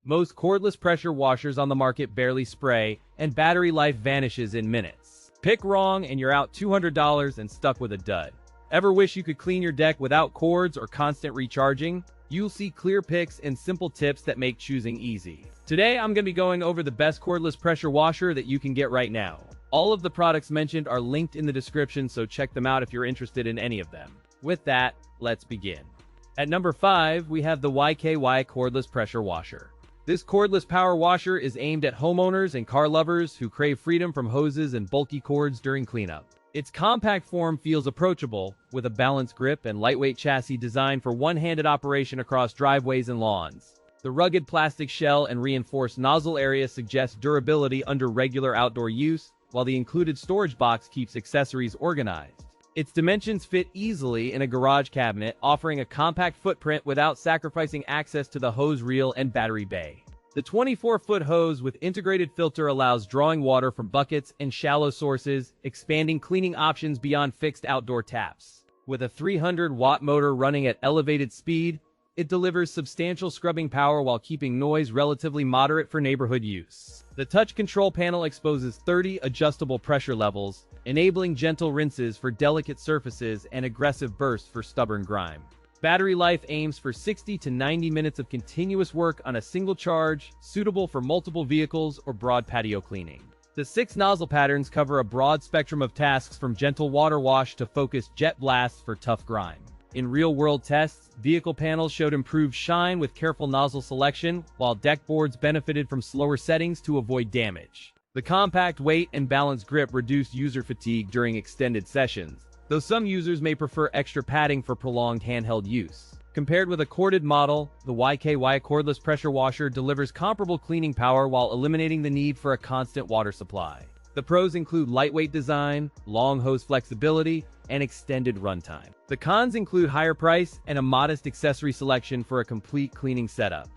Most cordless pressure washers on the market barely spray, and battery life vanishes in minutes. Pick wrong and you're out $200 and stuck with a dud. Ever wish you could clean your deck without cords or constant recharging? You'll see clear picks and simple tips that make choosing easy. Today, I'm going to be going over the best cordless pressure washer that you can get right now. All of the products mentioned are linked in the description, so check them out if you're interested in any of them. With that, let's begin. At number 5, we have the YKYI Cordless Pressure Washer. This cordless power washer is aimed at homeowners and car lovers who crave freedom from hoses and bulky cords during cleanup. Its compact form feels approachable, with a balanced grip and lightweight chassis designed for one-handed operation across driveways and lawns. The rugged plastic shell and reinforced nozzle area suggest durability under regular outdoor use, while the included storage box keeps accessories organized. Its dimensions fit easily in a garage cabinet, offering a compact footprint without sacrificing access to the hose reel and battery bay. The 24-foot hose with integrated filter allows drawing water from buckets and shallow sources, expanding cleaning options beyond fixed outdoor taps. With a 300-watt motor running at elevated speed, it delivers substantial scrubbing power while keeping noise relatively moderate for neighborhood use. The touch control panel exposes 30 adjustable pressure levels, enabling gentle rinses for delicate surfaces and aggressive bursts for stubborn grime. Battery life aims for 60 to 90 minutes of continuous work on a single charge, suitable for multiple vehicles or broad patio cleaning. The 6 nozzle patterns cover a broad spectrum of tasks, from gentle water wash to focused jet blasts for tough grime. In real-world tests, vehicle panels showed improved shine with careful nozzle selection, while deck boards benefited from slower settings to avoid damage. The compact weight and balanced grip reduced user fatigue during extended sessions, though some users may prefer extra padding for prolonged handheld use. Compared with a corded model, the YKYI Cordless Pressure Washer delivers comparable cleaning power while eliminating the need for a constant water supply. The pros include lightweight design, long hose flexibility, and extended runtime. The cons include higher price and a modest accessory selection for a complete cleaning setup.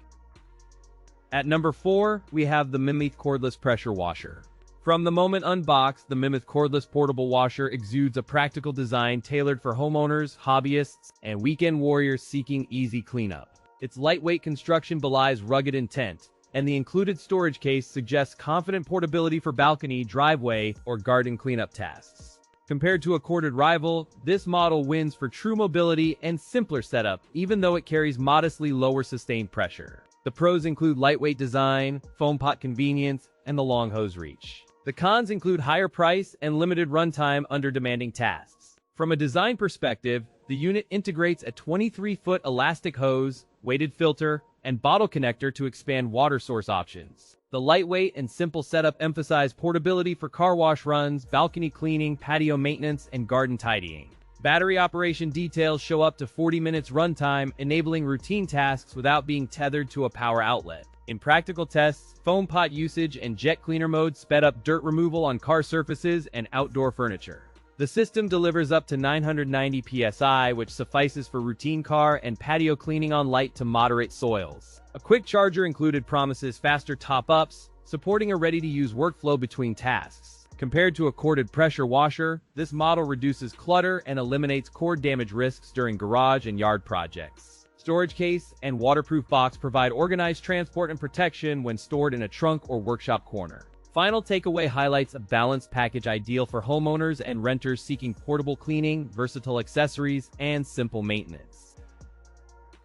At number 4, we have the MIMYTH Cordless Pressure Washer. From the moment unboxed, the MIMYTH Cordless Portable Washer exudes a practical design tailored for homeowners, hobbyists, and weekend warriors seeking easy cleanup. Its lightweight construction belies rugged intent, and the included storage case suggests confident portability for balcony, driveway, or garden cleanup tasks. Compared to a corded rival, this model wins for true mobility and simpler setup, even though it carries modestly lower sustained pressure. The pros include lightweight design, foam pot convenience, and the long hose reach. The cons include higher price and limited runtime under demanding tasks. From a design perspective, the unit integrates a 23-foot elastic hose, weighted filter, and bottle connector to expand water source options. The lightweight and simple setup emphasize portability for car wash runs, balcony cleaning, patio maintenance, and garden tidying. Battery operation details show up to 40 minutes runtime, enabling routine tasks without being tethered to a power outlet. In practical tests, foam pot usage and jet cleaner mode sped up dirt removal on car surfaces and outdoor furniture. The system delivers up to 990 psi, which suffices for routine car and patio cleaning on light to moderate soils. A quick charger included promises faster top-ups, supporting a ready-to-use workflow between tasks. Compared to a corded pressure washer, this model reduces clutter and eliminates cord damage risks during garage and yard projects. Storage case and waterproof box provide organized transport and protection when stored in a trunk or workshop corner. Final takeaway highlights a balanced package ideal for homeowners and renters seeking portable cleaning, versatile accessories, and simple maintenance.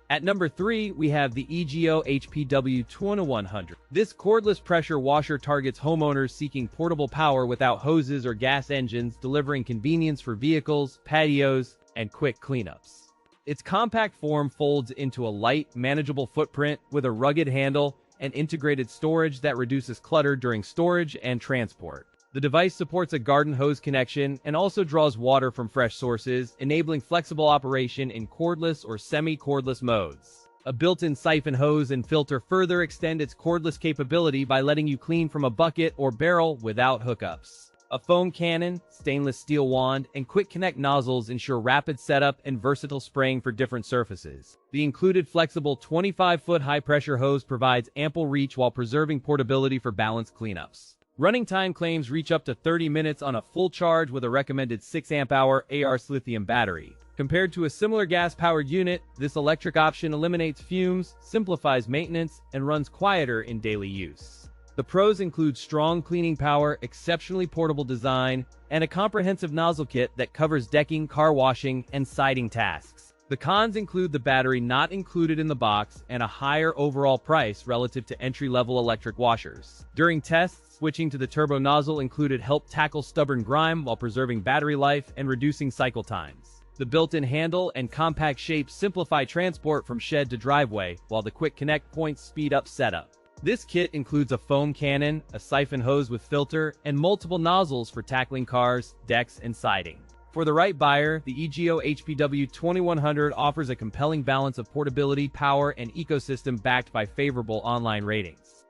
At number 3, we have the EGO HPW2100. This cordless pressure washer targets homeowners seeking portable power without hoses or gas engines, delivering convenience for vehicles, patios, and quick cleanups. Its compact form folds into a light, manageable footprint with a rugged handle and integrated storage that reduces clutter during storage and transport. The device supports a garden hose connection and also draws water from fresh sources, enabling flexible operation in cordless or semi-cordless modes. A built-in siphon hose and filter further extend its cordless capability by letting you clean from a bucket or barrel without hookups. A foam cannon, stainless steel wand, and quick connect nozzles ensure rapid setup and versatile spraying for different surfaces. The included flexible 25-foot high-pressure hose provides ample reach while preserving portability for balanced cleanups. Running time claims reach up to 30 minutes on a full charge with a recommended 6 amp-hour AR lithium battery. Compared to a similar gas-powered unit, this electric option eliminates fumes, simplifies maintenance, and runs quieter in daily use. The pros include strong cleaning power, exceptionally portable design, and a comprehensive nozzle kit that covers decking, car washing, and siding tasks. The cons include the battery not included in the box and a higher overall price relative to entry-level electric washers. During tests, switching to the turbo nozzle included help tackle stubborn grime while preserving battery life and reducing cycle times. The built-in handle and compact shape simplify transport from shed to driveway, while the quick connect points speed up setup. This kit includes a foam cannon, a siphon hose with filter, and multiple nozzles for tackling cars, decks, and siding. For the right buyer, the EGO HPW2100 offers a compelling balance of portability, power, and ecosystem backed by favorable online ratings.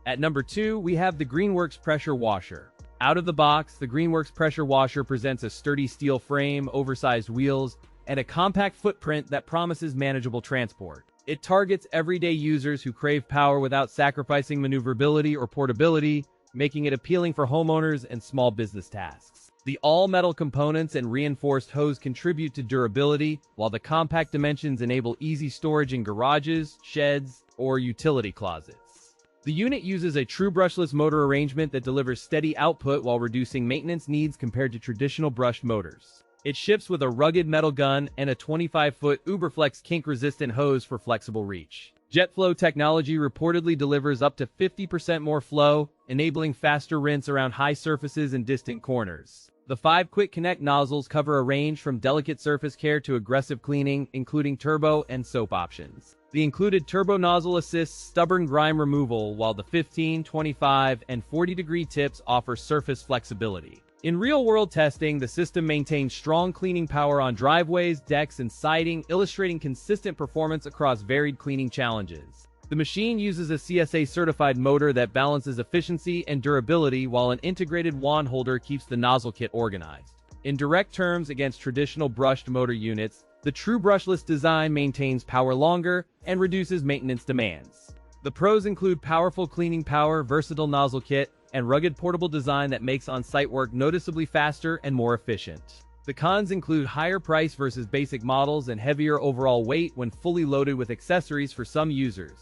At number 2, we have the Greenworks Pressure Washer. Out of the box, the Greenworks Pressure Washer presents a sturdy steel frame, oversized wheels, and a compact footprint that promises manageable transport. It targets everyday users who crave power without sacrificing maneuverability or portability, making it appealing for homeowners and small business tasks. The all-metal components and reinforced hose contribute to durability, while the compact dimensions enable easy storage in garages, sheds, or utility closets. The unit uses a true brushless motor arrangement that delivers steady output while reducing maintenance needs compared to traditional brushed motors. It ships with a rugged metal gun and a 25-foot Uberflex kink-resistant hose for flexible reach. JetFlow technology reportedly delivers up to 50% more flow, enabling faster rinse around high surfaces and distant corners. The 5 quick connect nozzles cover a range from delicate surface care to aggressive cleaning, including turbo and soap options. The included turbo nozzle assists stubborn grime removal, while the 15, 25, and 40-degree tips offer surface flexibility. In real-world testing, the system maintains strong cleaning power on driveways, decks, and siding, illustrating consistent performance across varied cleaning challenges. The machine uses a CSA-certified motor that balances efficiency and durability, while an integrated wand holder keeps the nozzle kit organized. In direct terms against traditional brushed motor units, the true brushless design maintains power longer and reduces maintenance demands. The pros include powerful cleaning power, versatile nozzle kit, and rugged portable design that makes on-site work noticeably faster and more efficient. The cons include higher price versus basic models and heavier overall weight when fully loaded with accessories for some users.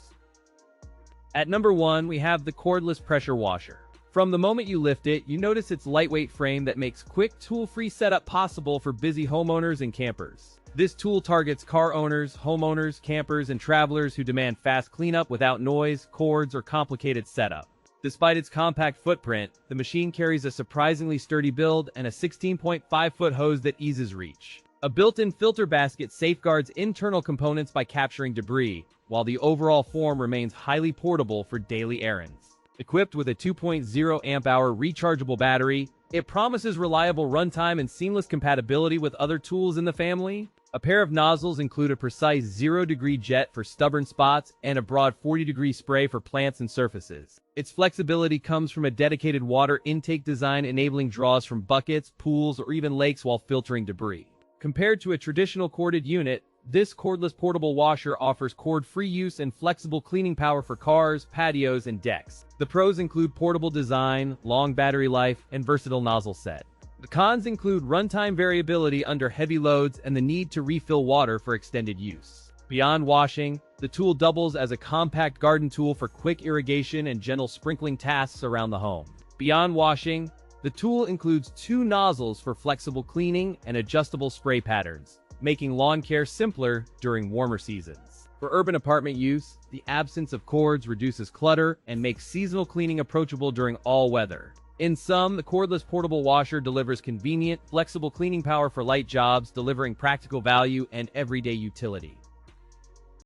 At number 1, we have the Cordless Pressure Washer. From the moment you lift it, you notice its lightweight frame that makes quick, tool-free setup possible for busy homeowners and campers. This tool targets car owners, homeowners, campers, and travelers who demand fast cleanup without noise, cords, or complicated setup. Despite its compact footprint, the machine carries a surprisingly sturdy build and a 16.5-foot hose that eases reach. A built-in filter basket safeguards internal components by capturing debris, while the overall form remains highly portable for daily errands. Equipped with a 2.0 amp-hour rechargeable battery, it promises reliable runtime and seamless compatibility with other tools in the family. A pair of nozzles include a precise 0-degree jet for stubborn spots and a broad 40-degree spray for plants and surfaces. Its flexibility comes from a dedicated water intake design enabling draws from buckets, pools, or even lakes while filtering debris. Compared to a traditional corded unit, this cordless portable washer offers cord-free use and flexible cleaning power for cars, patios, and decks. The pros include portable design, long battery life, and versatile nozzle set. The cons include runtime variability under heavy loads and the need to refill water for extended use. Beyond washing, the tool doubles as a compact garden tool for quick irrigation and gentle sprinkling tasks around the home. Beyond washing, the tool includes 2 nozzles for flexible cleaning and adjustable spray patterns, making lawn care simpler during warmer seasons. For urban apartment use, the absence of cords reduces clutter and makes seasonal cleaning approachable during all weather. In sum, the cordless portable washer delivers convenient, flexible cleaning power for light jobs, delivering practical value and everyday utility.